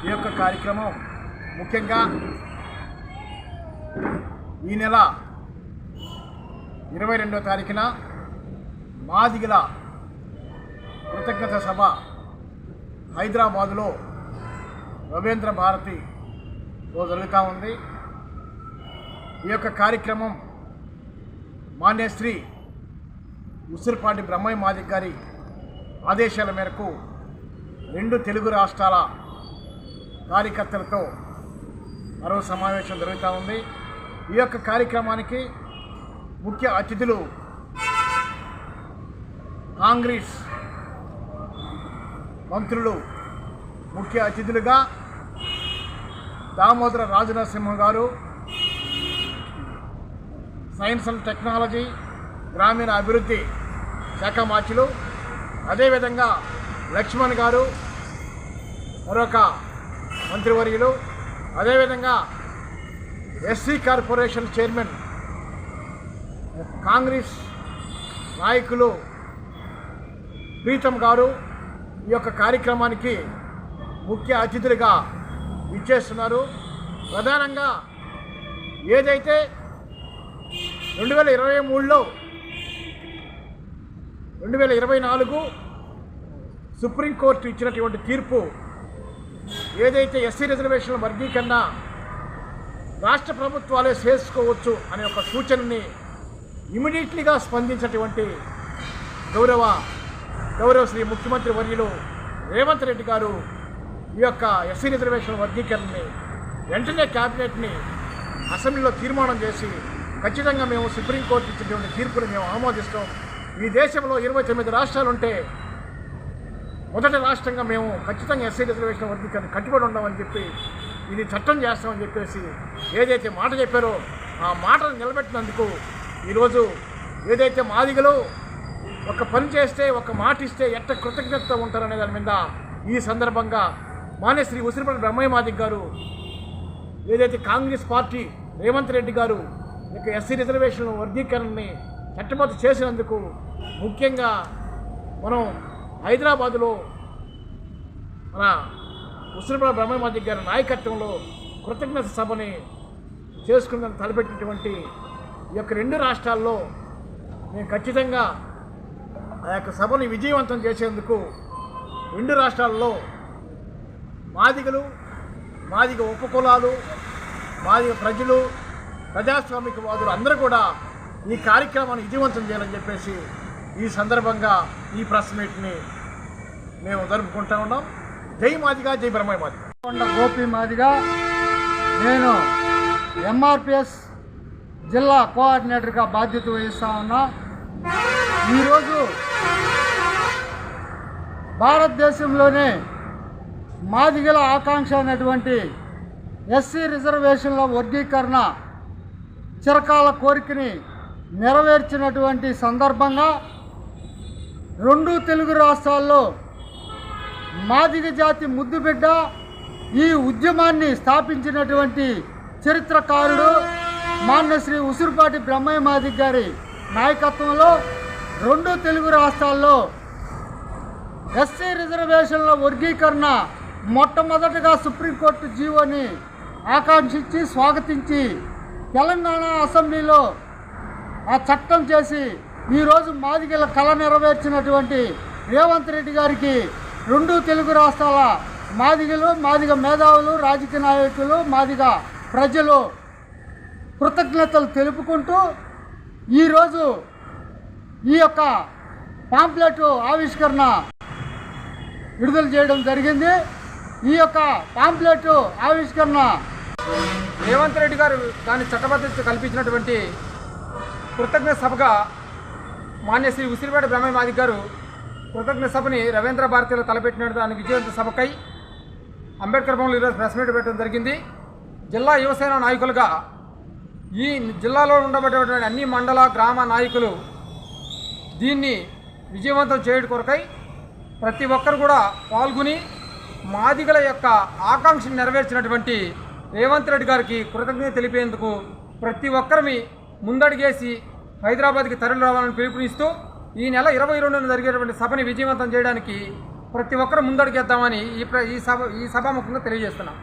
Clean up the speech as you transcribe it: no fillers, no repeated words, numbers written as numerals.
ఈ యొక్క కార్యక్రమం ముఖ్యంగా ఈ నెల 22వ తారీఖున మాదిగల కృతజ్ఞత సభ హైదరాబాదులో రవీంద్ర భారతిలో జరుగుతూ ఉంది. ఈ యొక్క కార్యక్రమం మాన్యశ్రీ ఉసిరిపాటి బ్రహ్మయ్య మాదిగ గారి ఆదేశాల మేరకు 2 తెలుగు రాష్ట్రాల కార్యకర్తలతో మరో సమావేశం జరుగుతూ ఉంది. ఈ యొక్క కార్యక్రమానికి ముఖ్య అతిథులు కాంగ్రెస్ మంత్రులు ముఖ్య అతిథులుగా దామోదర రాజనరసింహ గారు, సైన్స్ అండ్ టెక్నాలజీ గ్రామీణ అభివృద్ధి శాఖ మంత్రులు, అదేవిధంగా లక్ష్మణ్ గారు మరొక మంత్రివర్యులు, అదేవిధంగా ఎస్సీ కార్పొరేషన్ చైర్మన్ కాంగ్రెస్ నాయకులు ప్రీతం గారు ఈ యొక్క కార్యక్రమానికి ముఖ్య అతిథులుగా ఇచ్చేస్తున్నారు. ప్రధానంగా ఏదైతే 2023లో 2024 సుప్రీంకోర్టు ఇచ్చినటువంటి తీర్పు ఏదైతే ఎస్సీ రిజర్వేషన్ల వర్గీకరణ రాష్ట్ర ప్రభుత్వాలే చేసుకోవచ్చు అనే ఒక సూచనని ఇమీడియట్లీగా స్పందించినటువంటి గౌరవ శ్రీ ముఖ్యమంత్రి వర్యులు రేవంత్ రెడ్డి గారు ఈ యొక్క ఎస్సీ రిజర్వేషన్ల వర్గీకరణని వెంటనే క్యాబినెట్ని అసెంబ్లీలో తీర్మానం చేసి ఖచ్చితంగా మేము సుప్రీంకోర్టు ఇచ్చినటువంటి తీర్పుని మేము ఆమోదిస్తాం. ఈ దేశంలో 29 రాష్ట్రాలు ఉంటే మొదటి రాష్ట్రంగా మేము ఖచ్చితంగా ఎస్సీ రిజర్వేషన్ వర్గీకరణ కట్టుబడి ఉండమని చెప్పి ఇది చట్టం చేస్తామని చెప్పేసి ఏదైతే మాట చెప్పారో ఆ మాటను నిలబెట్టినందుకు ఈరోజు ఏదైతే మాదిగలు ఒక పని చేస్తే ఒక మాట ఇస్తే ఎట్ట కృతజ్ఞత ఉంటారనే దాని మీద ఈ సందర్భంగా మాన్యశ్రీ ఉసిరిపాటి బ్రహ్మయ్య మాదిగ గారు ఏదైతే కాంగ్రెస్ పార్టీ రేవంత్ రెడ్డి గారు ఇక ఎస్సీ రిజర్వేషన్ వర్గీకరణని చట్టబద్ధ చేసినందుకు ముఖ్యంగా మనం హైదరాబాదులో మన ఉసిరిపాటి బ్రహ్మయ్య మాదిగ గారి నాయకత్వంలో కృతజ్ఞత సభని చేసుకుందని తలపెట్టినటువంటి ఈ యొక్క 2 రాష్ట్రాల్లో మేము ఖచ్చితంగా ఆ యొక్క సభని విజయవంతం చేసేందుకు 2 రాష్ట్రాల్లో మాదిగ ఉపకులాలు, మాదిగ ప్రజలు, ప్రజాస్వామికవాదులు అందరూ కూడా ఈ కార్యక్రమాన్ని విజయవంతం చేయాలని చెప్పేసి ఈ సందర్భంగా ఈ ప్రెస్ మీట్ని మేము జరుపుకుంటా ఉన్నాం. జై మాదిగ, జై బ్రహ్మయ్య మాదిగ. గోపి మాదిగ. నేను ఎంఆర్పిఎస్ జిల్లా కోఆర్డినేటర్గా బాధ్యత వహిస్తూ ఉన్నా. ఈరోజు భారతదేశంలోనే మాదిగల ఆకాంక్ష అయినటువంటి ఎస్సీ రిజర్వేషన్ల వర్గీకరణ చిరకాల కోరికని నెరవేర్చినటువంటి సందర్భంగా 2 తెలుగు రాష్ట్రాల్లో మాదిగ జాతి ముద్దుబిడ్డ ఈ ఉద్యమాన్ని స్థాపించినటువంటి చరిత్రకారుడు మాన్యశ్రీ ఉసిరిపాటి బ్రహ్మయ్య మాదిగ గారి నాయకత్వంలో 2 తెలుగు రాష్ట్రాల్లో ఎస్సీ రిజర్వేషన్ల వర్గీకరణ మొట్టమొదటగా సుప్రీంకోర్టు జీవోని ఆకాంక్షించి స్వాగతించి తెలంగాణ అసెంబ్లీలో ఆ చట్టం చేసి ఈరోజు మాదిగల కళ నెరవేర్చినటువంటి రేవంత్ రెడ్డి గారికి 2 తెలుగు రాష్ట్రాల మాదిగలు, మాదిగ మేధావులు, రాజకీయ నాయకులు, మాదిగ ప్రజలు కృతజ్ఞతలు తెలుపుకుంటూ ఈరోజు ఈ యొక్క పాంప్లెట్ ఆవిష్కరణ విడుదల చేయడం జరిగింది. ఈ యొక్క పాంప్లెట్ ఆవిష్కరణ రేవంత్ రెడ్డి గారు దాన్ని చట్టబద్ధత కల్పించినటువంటి కృతజ్ఞత సభగా మాన్యశ్రీ ఉసిరిపాటి బ్రహ్మయ్య మాదిగ గారు కృతజ్ఞత సభని రవీంద్ర భారతిలో తలపెట్టిన దాని విజయవంత సభకై అంబేద్కర్ భవన్లో ఈరోజు ప్రెస్ మీట్ పెట్టడం జరిగింది. జిల్లా యువసేన నాయకులుగా ఈ జిల్లాలో ఉండబడేటువంటి అన్ని మండల గ్రామ నాయకులు దీన్ని విజయవంతం చేయడం కొరకై ప్రతి ఒక్కరు కూడా పాల్గొని మాదిగల యొక్క ఆకాంక్షను నెరవేర్చినటువంటి రేవంత్ రెడ్డి గారికి కృతజ్ఞత తెలిపేందుకు ప్రతి ఒక్కరిని ముందడుగేసి హైదరాబాద్కి తరలి రావాలని పిలుపునిస్తూ ఈ నెల 22న జరిగేటువంటి సభని విజయవంతం చేయడానికి ప్రతి ఒక్కరూ ముందడుగేద్దామని ఈ సభాముఖంగా తెలియజేస్తున్నాం.